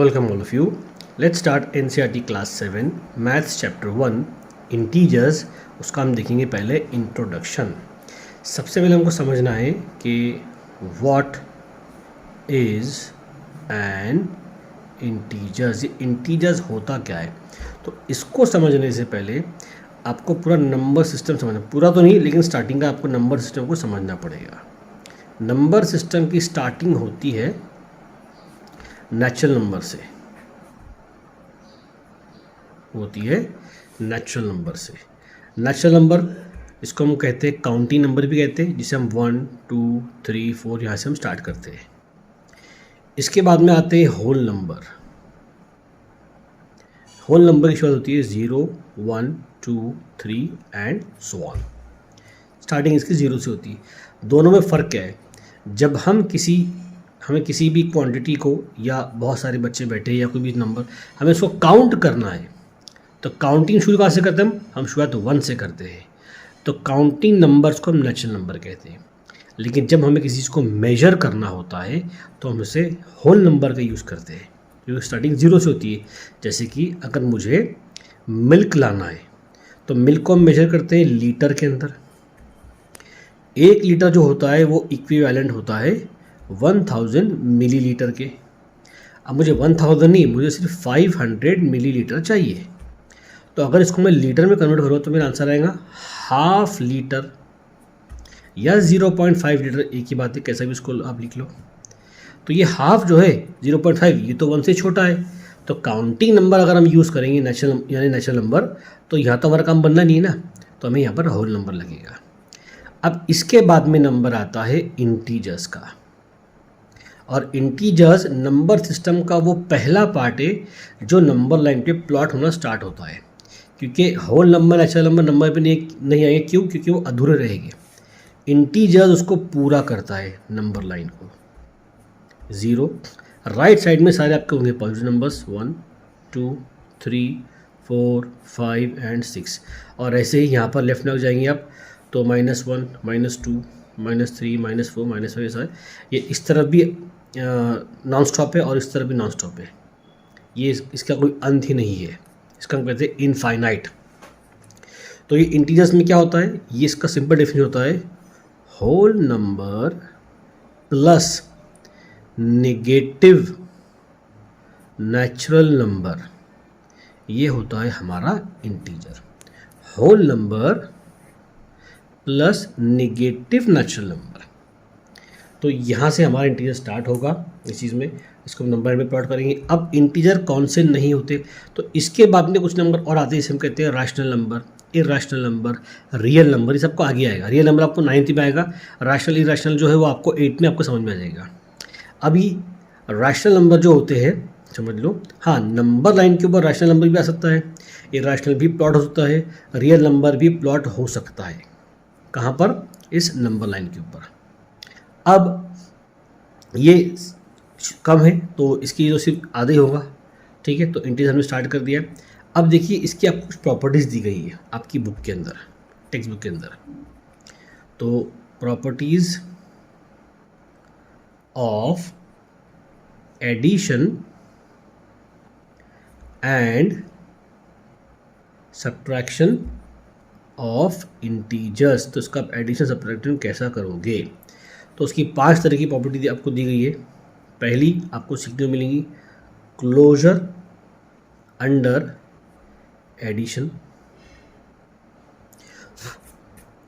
Welcome all of you. Let's start NCERT class 7 Maths chapter 1 Integers. उसका हम देखेंगे पहले इंट्रोडक्शन। सबसे पहले हमको समझना है कि व्हाट इज़ एन इंटीजर्स। ये इंटीजर्स होता क्या है, तो इसको समझने से पहले आपको पूरा नंबर सिस्टम समझना, पूरा तो नहीं लेकिन स्टार्टिंग का आपको नंबर सिस्टम को समझना पड़ेगा। नंबर सिस्टम की स्टार्टिंग होती है नेचुरल नंबर से, नेचुरल नंबर से। नेचुरल नंबर इसको हम कहते हैं काउंटिंग नंबर भी कहते हैं, जिसे हम 1 2 3 4 यहाँ से हम स्टार्ट करते हैं। इसके बाद में आते हैं होल नंबर। होल नंबर की शुरुआत होती है 0 1 2 3 एंड सो ऑन। स्टार्टिंग इसकी 0 से होती है। दोनों में फ़र्क क्या है? जब हमें किसी भी क्वांटिटी को, या बहुत सारे बच्चे बैठे या कोई भी नंबर, हमें इसको काउंट करना है, तो काउंटिंग शुरू कहाँ से करते हैं हम शुरुआत 1 से करते हैं। तो काउंटिंग नंबर्स को हम नेचुरल नंबर कहते हैं। लेकिन जब हमें किसी चीज़ को मेजर करना होता है तो हम इसे होल नंबर का यूज़ करते हैं, जो स्टार्टिंग 0 से होती है। जैसे कि अगर मुझे मिल्क लाना है तो मिल्क को हम मेजर करते हैं लीटर के अंदर। 1 लीटर जो होता है वो इक्विवेलेंट होता है 1000 मिलीलीटर के। अब मुझे 1000 नहीं, मुझे सिर्फ 500 मिलीलीटर चाहिए। तो अगर इसको मैं लीटर में कन्वर्ट करूँ तो मेरा आंसर आएगा हाफ लीटर या 0.5 लीटर, एक ही बात है, कैसा भी इसको आप लिख लो। तो ये हाफ जो है 0.5, ये तो 1 से छोटा है। तो काउंटिंग नंबर अगर हम यूज़ करेंगे नेचुरल नंबर, तो यहाँ तो हमारा काम बनना नहीं है ना, तो हमें यहाँ पर होल नंबर लगेगा। अब इसके बाद में नंबर आता है इंटीजर्स का, और इंटीजर्स नंबर सिस्टम का वो पहला पार्ट है जो नंबर लाइन पे प्लॉट होना स्टार्ट होता है। क्योंकि होल नंबर नेचुरल नंबर पे नहीं आएंगे, क्यों? क्योंकि वो अधूरे रहेंगे। इंटीजर्स उसको पूरा करता है नंबर लाइन को। 0 राइट साइड में सारे आपके होंगे पॉजिटिव नंबर्स 1 2 3 4 5 एंड 6, और ऐसे ही यहाँ पर लेफ्ट में जाएंगे आप तो -1 -2 -3 -4 -5 ऐसा है। ये इस तरफ भी नॉन स्टॉप है और इस तरफ भी नॉन स्टॉप है। ये इसका कोई अंत ही नहीं है, इसका हम कहते हैं इनफाइनाइट। तो ये इंटीजर्स में क्या होता है, ये इसका सिंपल डेफिनेशन होता है whole number plus negative natural number, ये होता है हमारा integer. Whole number plus negative natural number. तो यहाँ से हमारा इंटीजर स्टार्ट होगा इस चीज़ में, इसको हम नंबर में प्लॉट करेंगे। अब इंटीजर कौन से नहीं होते, तो इसके बाद में कुछ नंबर और आते हैं, जिसे हम कहते हैं rational number, irrational number, real number. ये सबको आगे आएगा। रियल नंबर आपको 9th में आएगा, रैशनल इरैशनल जो है वो आपको 8th में आपको समझ में आ जाएगा। अभी रैशनल नंबर जो होते हैं समझ लो, हाँ, नंबर लाइन के ऊपर रैशनल नंबर भी आ सकता है, इरैशनल भी प्लॉट हो सकता है, रियल नंबर भी प्लॉट हो सकता है। कहाँ पर? इस नंबर लाइन के ऊपर। अब ये कम है तो इसकी जो सिर्फ आधे होगा, ठीक है। तो इंटीजर हमने स्टार्ट कर दिया। अब देखिए इसकी आपको कुछ प्रॉपर्टीज़ दी गई है आपकी बुक के अंदर, टेक्स्ट बुक के अंदर। तो properties of addition and subtraction of integers. तो इसका आप एडिशन सब्ट्रैक्शन कैसा करोगे, तो उसकी 5 तरह की प्रॉपर्टी आपको दी गई है। पहली आपको सीखने को मिलेंगी क्लोजर अंडर एडिशन।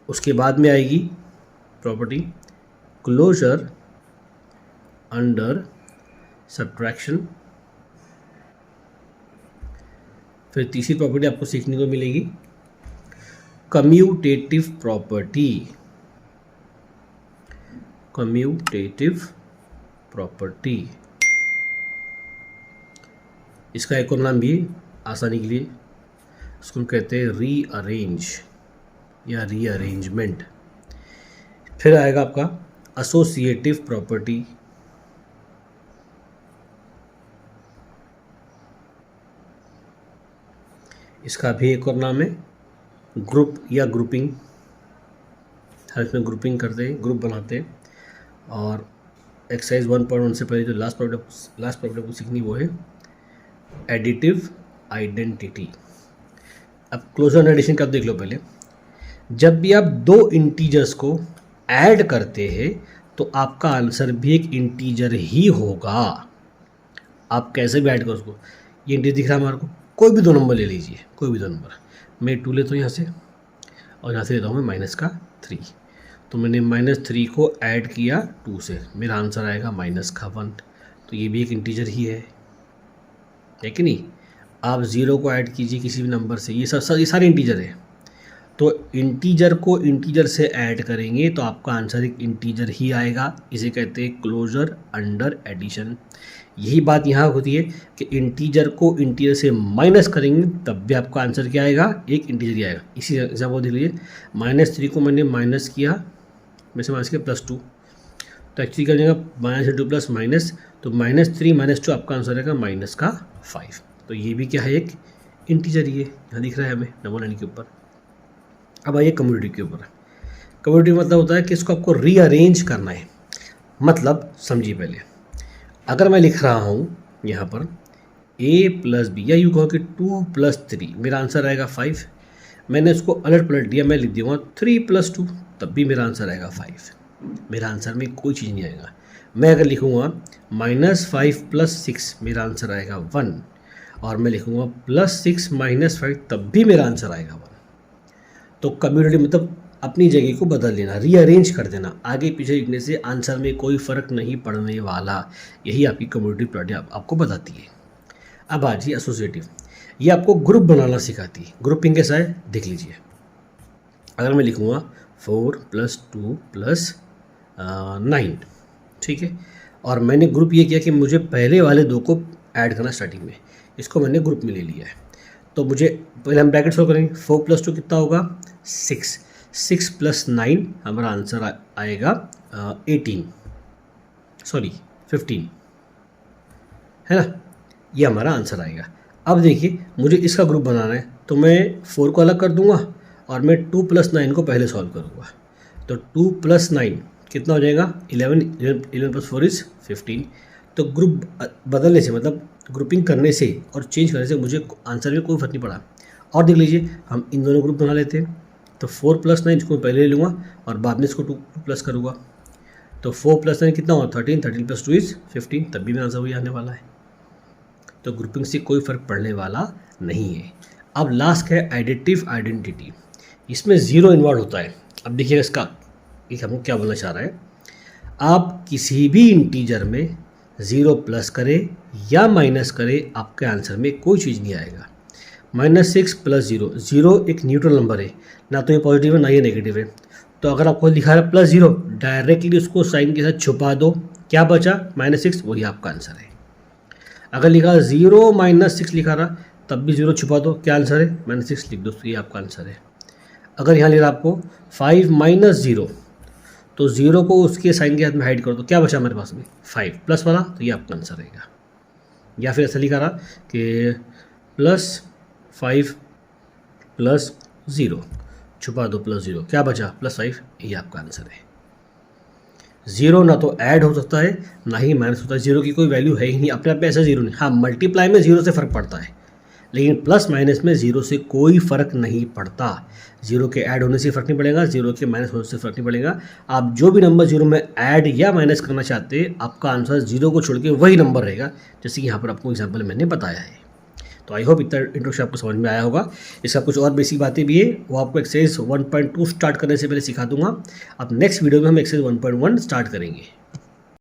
उसके बाद में आएगी प्रॉपर्टी क्लोजर अंडर सब्ट्रैक्शन। फिर तीसरी प्रॉपर्टी आपको सीखने को मिलेगी कम्यूटेटिव प्रॉपर्टी। कम्यूटेटिव प्रॉपर्टी, इसका एक और नाम भी आसानी के लिए, इसको हम कहते हैं रीअरेंज या रीअरेंजमेंट। फिर आएगा आपका एसोसिएटिव प्रॉपर्टी, इसका भी एक और नाम है ग्रुप या ग्रुपिंग। हर इसमें ग्रुपिंग करते हैं, ग्रुप बनाते हैं। और एक्सरसाइज 1.1 से पहले जो लास्ट प्रॉब्लम को सीखनी वो है एडिटिव आइडेंटिटी। अब क्लोजर एडिशन का देख लो पहले। जब भी आप दो इंटीजर्स को ऐड करते हैं तो आपका आंसर भी एक इंटीजर ही होगा। आप कैसे भी ऐड करो उसको। ये इंटीजर दिख रहा है हमारे को, कोई भी दो नंबर ले लीजिए, कोई भी दो नंबर। मैं 2 लेता हूँ यहाँ से और यहाँ से लेता हूँ मैं -3। तो मैंने -3 को ऐड किया 2 से, मेरा आंसर आएगा -1। तो ये भी एक इंटीजर ही है कि नहीं। आप 0 को ऐड कीजिए किसी भी नंबर से, ये सारे इंटीजर है। तो इंटीजर को इंटीजर से ऐड करेंगे तो आपका आंसर एक इंटीजर ही आएगा। इसे कहते हैं क्लोजर अंडर एडिशन। यही बात यहाँ होती है कि इंटीजर को इंटीजर से माइनस करेंगे तब भी आपका आंसर क्या आएगा, एक इंटीजर ही आएगा। इसी एग्जाम्पल देख लीजिए, -3 को मैंने माइनस किया, मैं से माइनस किया +2, तो एक्चुअली क्या हो जाएगा -2 प्लस माइनस, तो -3 -2 आपका आंसर आएगा -5। तो ये भी क्या है, एक इंटीजर ही है। यहाँ दिख रहा है हमें डबल लाइन के ऊपर। अब आइए कम्युनिटी के ऊपर। कम्युनिटी मतलब होता है कि इसको आपको रीअरेंज करना है। मतलब समझिए पहले, अगर मैं लिख रहा हूँ यहाँ पर a + b, या यूँ कहो कि 2 + 3, मेरा आंसर आएगा 5। मैंने इसको अलट पलट दिया, मैं लिख दूँगा 3 + 2, तब भी मेरा आंसर आएगा 5। मेरा आंसर में कोई चीज़ नहीं आएगा। मैं अगर लिखूँगा -5 + 6, मेरा आंसर आएगा 1। और मैं लिखूँगा +6 - 5, तब भी मेरा आंसर आएगा 1। तो कम्युनिटी मतलब अपनी जगह को बदल लेना, रीअरेंज कर देना। आगे पीछे लिखने से आंसर में कोई फ़र्क नहीं पड़ने वाला। यही आपकी कम्युनिटी प्रॉपर्टी आपको बताती है। अब आ जाइए एसोसिएटिव। ये आपको ग्रुप बनाना सिखाती है। ग्रुपिंग कैसा है देख लीजिए। अगर मैं लिखूँगा 4 + 2 + 9, ठीक है, और मैंने ग्रुप ये किया कि मुझे पहले वाले 2 को ऐड करना स्टार्टिंग में, इसको मैंने ग्रुप में ले लिया है। तो मुझे पहले हम ब्रैकेट सॉल्व करेंगे। 4 + 2 कितना होगा 6, 6 + 9 हमारा आंसर आएगा 15, है ना। ये हमारा आंसर आएगा। अब देखिए मुझे इसका ग्रुप बनाना है, तो मैं 4 को अलग कर दूंगा और मैं 2 + 9 को पहले सॉल्व करूँगा। तो 2 + 9 कितना हो जाएगा 11 + 4 = 15। तो ग्रुप बदलने से मतलब ग्रुपिंग करने से और चेंज करने से मुझे आंसर में कोई फर्क नहीं पड़ा। और देख लीजिए हम इन दोनों ग्रुप बना लेते हैं। तो 4 + 9 इसको पहले ले लूँगा और बाद में इसको 2 प्लस करूँगा। तो 4 + 9 कितना हुआ 13, 13 + 2 = 15, तब भी मेरा आंसर वही आने वाला है। तो ग्रुपिंग से कोई फ़र्क पड़ने वाला नहीं है। अब लास्ट है एडिटिव आइडेंटिटी। इसमें 0 इन्वॉल्व होता है। अब देखिएगा इसका हमको क्या बोलना चाह रहा है। आप किसी भी इंटीजर में 0 प्लस करें या माइनस करें, आपके आंसर में कोई चीज़ नहीं आएगा। -6 + 0, 0 एक न्यूट्रल नंबर है, ना तो ये पॉजिटिव है ना ये नेगेटिव है। तो अगर आपको लिखा है +0, डायरेक्टली उसको साइन के साथ छुपा दो, क्या बचा -6, वही आपका आंसर है। अगर लिखा 0 - 6 लिखा रहा, तब भी 0 छुपा दो, क्या आंसर है -6 लिख दो, तो ये आपका आंसर है। अगर यहाँ लिख रहा आपको 5 - 0, तो 0 को उसके साइन के हाथ में हाइड कर दो, क्या बचा हमारे पास में 5 प्लस वाला, तो ये आपका आंसर रहेगा। या फिर ऐसा लिखा रहा कि +5 + 0, छुपा दो +0, क्या बचा +5, ये आपका आंसर है। 0 ना तो ऐड हो सकता है ना ही माइनस होता है। 0 की कोई वैल्यू है ही नहीं, अपने आप में ऐसा 0 नहीं। हाँ, मल्टीप्लाई में 0 से फ़र्क पड़ता है, लेकिन प्लस माइनस में 0 से कोई फ़र्क नहीं पड़ता। 0 के ऐड होने से फ़र्क नहीं पड़ेगा, 0 के माइनस होने से फ़र्क नहीं पड़ेगा। आप जो भी नंबर 0 में ऐड या माइनस करना चाहते हैं, आपका आंसर 0 को छोड़ के वही नंबर रहेगा, जैसे कि यहाँ पर आपको एग्जाम्पल मैंने बताया है। तो आई होप इतना इंट्रोडक्शन आपको समझ में आया होगा। इसका कुछ और बेसिक बातें भी है, वो आपको एक्सरसाइज 1.2 स्टार्ट करने से पहले सिखा दूंगा। अब नेक्स्ट वीडियो में हम एक्सरसाइज 1.1 स्टार्ट करेंगे।